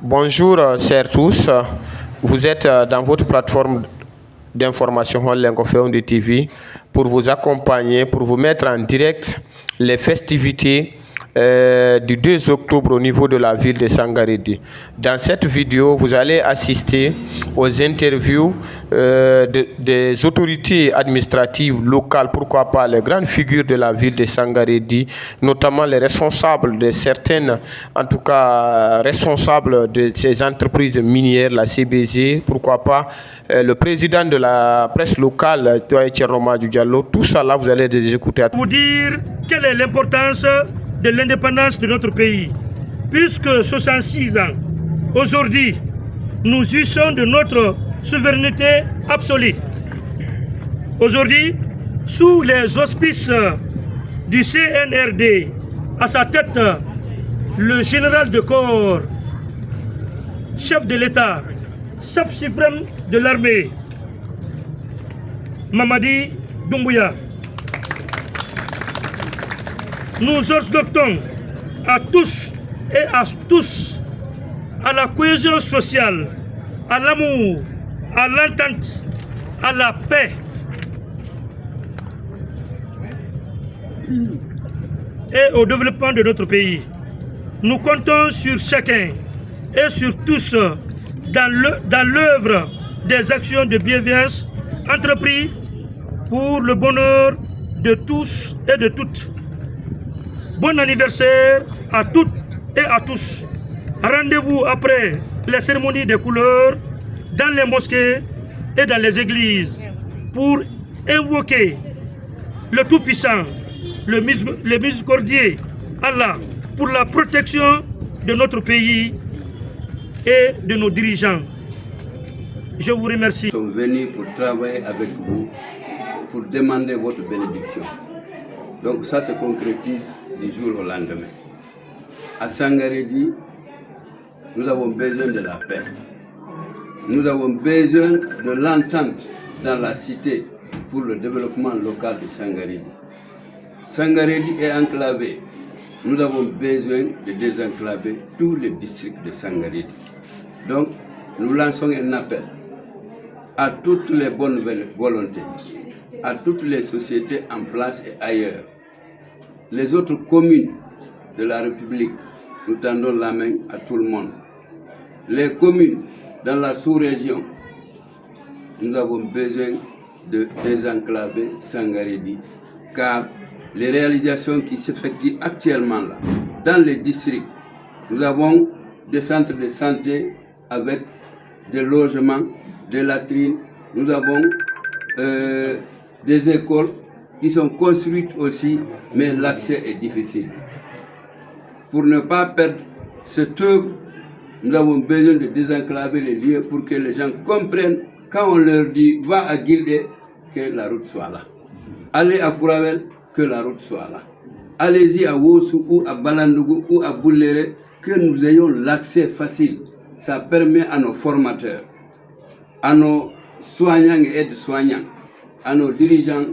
Bonjour, chers tous. Vous êtes dans votre plateforme d'information Lengo Feundi TV pour vous accompagner, pour vous mettre en direct les festivités du 2 octobre au niveau de la ville de Sangaredi. Dans cette vidéo, vous allez assister aux interviews des autorités administratives locales, pourquoi pas les grandes figures de la ville de Sangaredi, notamment les responsables de certaines, en tout cas responsables de ces entreprises minières, la CBG, pourquoi pas le président de la presse locale, Thierno Diallo. Tout ça là, vous allez les écouter. Vous dire quelle est l'importance de l'indépendance de notre pays. Puisque 66 ans, aujourd'hui, nous jouissons de notre souveraineté absolue. Aujourd'hui, sous les auspices du CNRD, à sa tête, le général de corps, chef de l'État, chef suprême de l'armée, Mamadi Doumbouya. Nous exhortons à tous et à tous à la cohésion sociale, à l'amour, à l'entente, à la paix et au développement de notre pays. Nous comptons sur chacun et sur tous dans l'œuvre des actions de bienveillance entreprises pour le bonheur de tous et de toutes. Bon anniversaire à toutes et à tous. Rendez-vous après les cérémonies des couleurs dans les mosquées et dans les églises pour invoquer le Tout-Puissant, le miséricordieux Allah pour la protection de notre pays et de nos dirigeants. Je vous remercie. Nous sommes venus pour travailler avec vous, pour demander votre bénédiction. Donc ça se concrétise du jour au lendemain. À Sangaredi, nous avons besoin de la paix. Nous avons besoin de l'entente dans la cité pour le développement local de Sangaredi. Sangaredi est enclavé. Nous avons besoin de désenclaver tous les districts de Sangaredi. Donc, nous lançons un appel à toutes les bonnes volontés, à toutes les sociétés en place et ailleurs. Les autres communes de la République, nous tendons la main à tout le monde. Les communes dans la sous-région, nous avons besoin de désenclaver Sangaredi, car les réalisations qui s'effectuent actuellement là, dans les districts, nous avons des centres de santé avec des logements, des latrines, nous avons des écoles qui sont construites aussi, mais l'accès est difficile. Pour ne pas perdre cette œuvre, nous avons besoin de désenclaver les lieux pour que les gens comprennent, quand on leur dit va à Guildé, que la route soit là. Allez à Kouravel, que la route soit là. Allez-y à Wossou ou à Balandougou ou à Bouléré, que nous ayons l'accès facile. Ça permet à nos formateurs, à nos soignants et aides-soignants, à nos dirigeants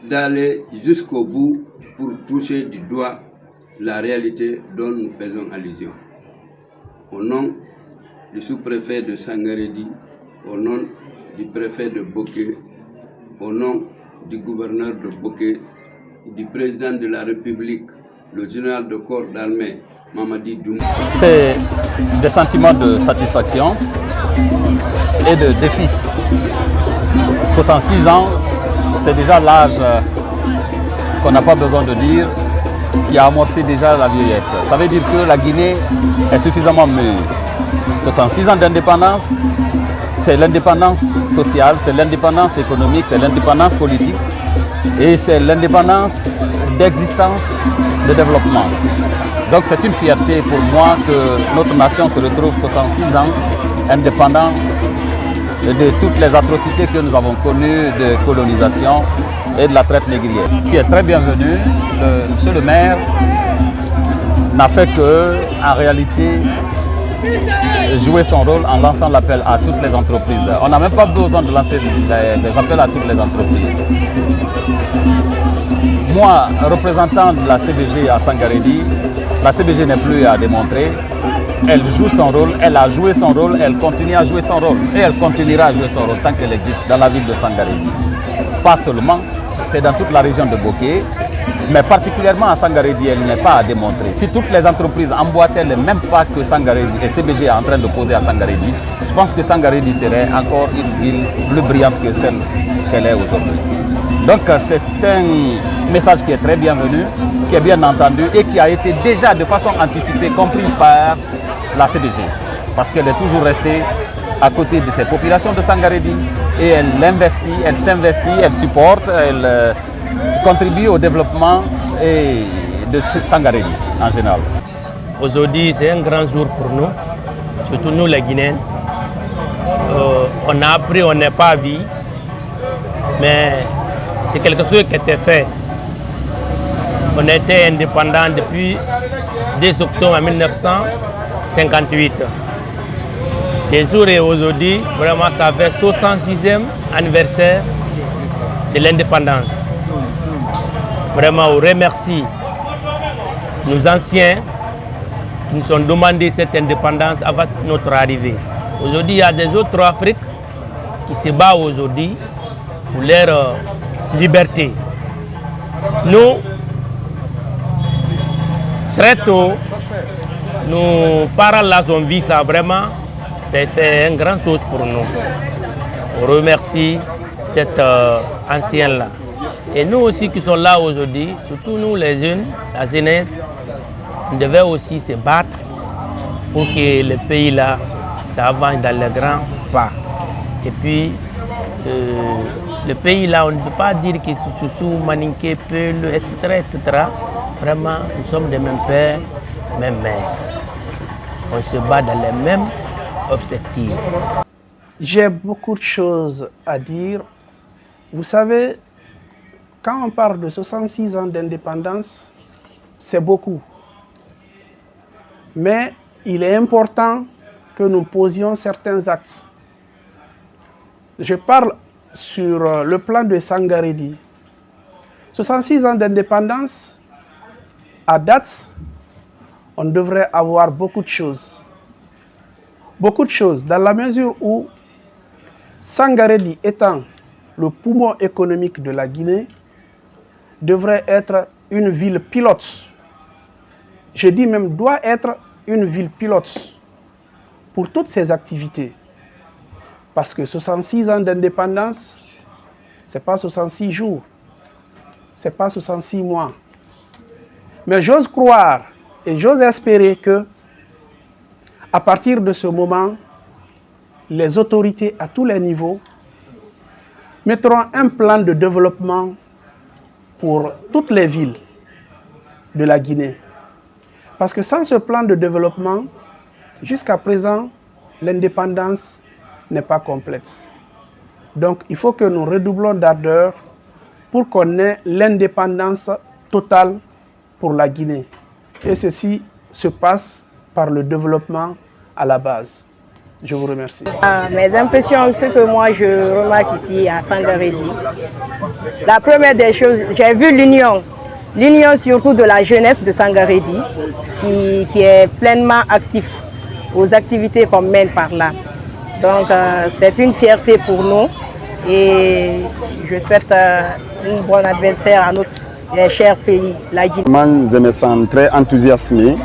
d'aller jusqu'au bout pour toucher du doigt la réalité dont nous faisons allusion. Au nom du sous-préfet de Sangaredi, au nom du préfet de Boké, au nom du gouverneur de Boké, du président de la République, le général de corps d'armée, Mamadi Doumbouya. C'est des sentiments de satisfaction et de défi. 66 ans, c'est déjà l'âge qu'on n'a pas besoin de dire, qui a amorcé déjà la vieillesse. Ça veut dire que la Guinée est suffisamment mûre. 66 ans d'indépendance, c'est l'indépendance sociale, c'est l'indépendance économique, c'est l'indépendance politique et c'est l'indépendance d'existence, de développement. Donc c'est une fierté pour moi que notre nation se retrouve 66 ans indépendant de toutes les atrocités que nous avons connues de colonisation et de la traite négrière. Qui est très bienvenu. Monsieur le maire n'a fait que, en réalité, jouer son rôle en lançant l'appel à toutes les entreprises. On n'a même pas besoin de lancer des appels à toutes les entreprises. Moi, représentant de la CBG à Sangaredi, la CBG n'est plus à démontrer. elle joue son rôle, elle a joué son rôle, elle continue à jouer son rôle. Et elle continuera à jouer son rôle tant qu'elle existe dans la ville de Sangarédy. Pas seulement, c'est dans toute la région de Boké, mais particulièrement à Sangarédy, elle n'est pas à démontrer. Si toutes les entreprises emboîtaient les mêmes pas que Sangarédy et CBG est en train de poser à Sangarédy, je pense que Sangarédy serait encore une ville plus brillante que celle qu'elle est aujourd'hui. Donc c'est un message qui est très bienvenu, qui est bien entendu et qui a été déjà de façon anticipée comprise par la CBG. Parce qu'elle est toujours restée à côté de ces populations de Sangarédy et elle investit, elle s'investit, elle supporte, elle contribue au développement de Sangarédy en général. Aujourd'hui, c'est un grand jour pour nous, surtout nous les Guinéens. On a appris, on n'est pas vu, mais c'est quelque chose qui était fait. On était indépendant depuis 2 octobre 1958. Ce jour et aujourd'hui, vraiment, ça fait 66e anniversaire de l'indépendance. Vraiment, on remercie nos anciens qui nous ont demandé cette indépendance avant notre arrivée. Aujourd'hui, il y a des autres Afriques qui se battent aujourd'hui pour leur liberté. Nous, très tôt, nos parents là ont vu ça vraiment, c'est une grande chose pour nous. On remercie cet ancien-là. Et nous aussi qui sommes là aujourd'hui, surtout nous les jeunes, la jeunesse, on devait aussi se battre pour que le pays là s'avance dans les grands pas. Et puis, le pays là, on ne peut pas dire que c'est sous Maninké, Peul, etc., etc. Vraiment, nous sommes des mêmes pères, mêmes mères. On se bat dans les mêmes objectifs. J'ai beaucoup de choses à dire. Vous savez, quand on parle de 66 ans d'indépendance, c'est beaucoup. Mais il est important que nous posions certains actes. Je parle sur le plan de Sangarédy. 66 ans d'indépendance, à date, on devrait avoir beaucoup de choses. Beaucoup de choses, dans la mesure où Sangarédy étant le poumon économique de la Guinée, devrait être une ville pilote. Je dis même doit être une ville pilote pour toutes ces activités. Parce que 66 ans d'indépendance, ce n'est pas 66 jours, ce n'est pas 66 mois. Mais j'ose croire et j'ose espérer que, à partir de ce moment, les autorités à tous les niveaux mettront un plan de développement pour toutes les villes de la Guinée. Parce que sans ce plan de développement, jusqu'à présent, l'indépendance n'est pas complète. Donc, il faut que nous redoublons d'ardeur pour qu'on ait l'indépendance totale pour la Guinée. Et ceci se passe par le développement à la base. Je vous remercie. Mes impressions, ce que moi je remarque ici à Sangarédy, la première des choses, j'ai vu l'union surtout de la jeunesse de Sangarédy qui est pleinement active aux activités qu'on mène par là. Donc c'est une fierté pour nous et je souhaite un bon adversaire à notre cher pays, la Guinée. Je me sens très enthousiasmé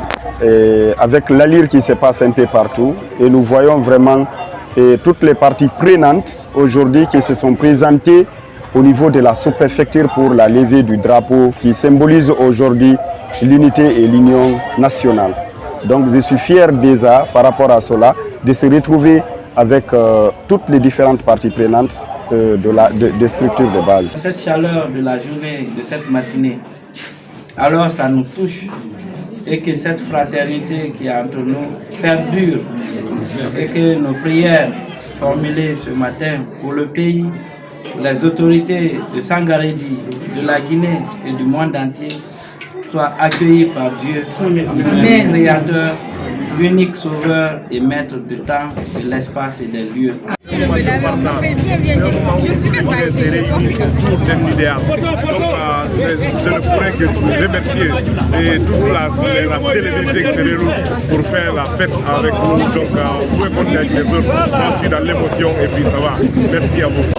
avec l'allure qui se passe un peu partout et nous voyons vraiment toutes les parties prenantes aujourd'hui qui se sont présentées au niveau de la sous-préfecture pour la levée du drapeau qui symbolise aujourd'hui l'unité et l'union nationale. Donc je suis fier déjà par rapport à cela de se retrouver avec toutes les différentes parties prenantes de structures de base. Cette chaleur de la journée, de cette matinée, alors ça nous touche et que cette fraternité qui est entre nous perdure et que nos prières formulées ce matin pour le pays, pour les autorités de Sangarédy, de la Guinée et du monde entier soient accueillies par Dieu, le Créateur, l'unique sauveur et maître du temps, de l'espace et des lieux. informations partant. C'est un moment où tous les Guinéens se réunissent autour d'un idéal. Donc je ne pourrais que vous remercier et toute la célébrité qui se déroule pour faire la fête avec nous. Donc vous pouvez compter avec les autres. Moi je suis dans l'émotion et puis ça va. Merci à vous.